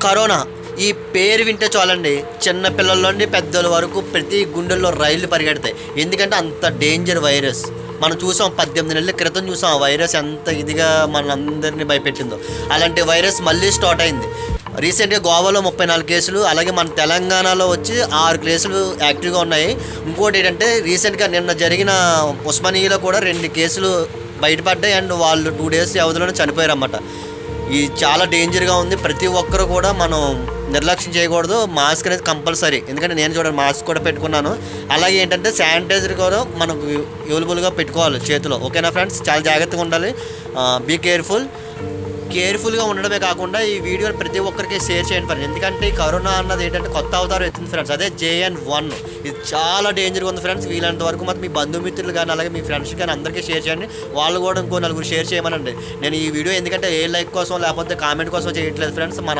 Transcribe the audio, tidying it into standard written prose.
Corona ఈ పేరు వింటే చాలండి, చిన్న పిల్లల నుండి పెద్దల వరకు ప్రతి గుండెల్లో రైళ్లు పరిగెడతాయి. ఎందుకంటే అంత డేంజర్ వైరస్. మనం చూసాం 18 నెలల క్రితం చూసాం ఆ వైరస్ ఎంత ఇదిగా మనందరినీ భయపెట్టిందో. అలాంటి వైరస్ మళ్ళీ స్టార్ట్ అయింది. రీసెంట్గా గోవాలో 34 కేసులు, అలాగే మన తెలంగాణలో వచ్చి 6 కేసులు యాక్టివ్గా ఉన్నాయి. ఇంకోటి ఏంటంటే రీసెంట్గా నిన్న జరిగిన ఉస్మానియాలో కూడా 2 కేసులు బయటపడ్డాయి. అండ్ వాళ్ళు 2 డేస్ వ్యవధిలోనే చనిపోయారు అన్నమాట. ఇది చాలా డేంజర్గా ఉంది. ప్రతి ఒక్కరు కూడా మనం నిర్లక్ష్యం చేయకూడదు. మాస్క్ అనేది కంపల్సరీ. ఎందుకంటే నేను చూడండి మాస్క్ కూడా పెట్టుకున్నాను. అలాగే ఏంటంటే శానిటైజర్ కూడా మనకు అవైలబుల్గా పెట్టుకోవాలి చేతిలో. ఓకేనా ఫ్రెండ్స్, చాలా జాగ్రత్తగా ఉండాలి. బీ కేర్ఫుల్గా ఉండడమే కాకుండా ఈ వీడియోని ప్రతి ఒక్కరికి షేర్ చేయండి ఫ్రెండ్స్. ఎందుకంటే ఈ కరోనా అన్నది ఏంటంటే కొత్త అవతారం ఎత్తుంది ఫ్రెండ్స్. అదే JN1. ఇది చాలా డేంజర్గా ఉంది ఫ్రెండ్స్. వీలైనంత వరకు మాత్రం మీ బంధుమిత్రులు కానీ అలాగే మీ ఫ్రెండ్స్ కానీ అందరికీ షేర్ చేయండి. వాళ్ళు కూడా ఇంకో 4 షేర్ చేయమనండి. నేను ఈ వీడియో ఎందుకంటే ఏ లైక్ కోసం లేకపోతే కామెంట్ కోసం చేయట్లేదు ఫ్రెండ్స్. మన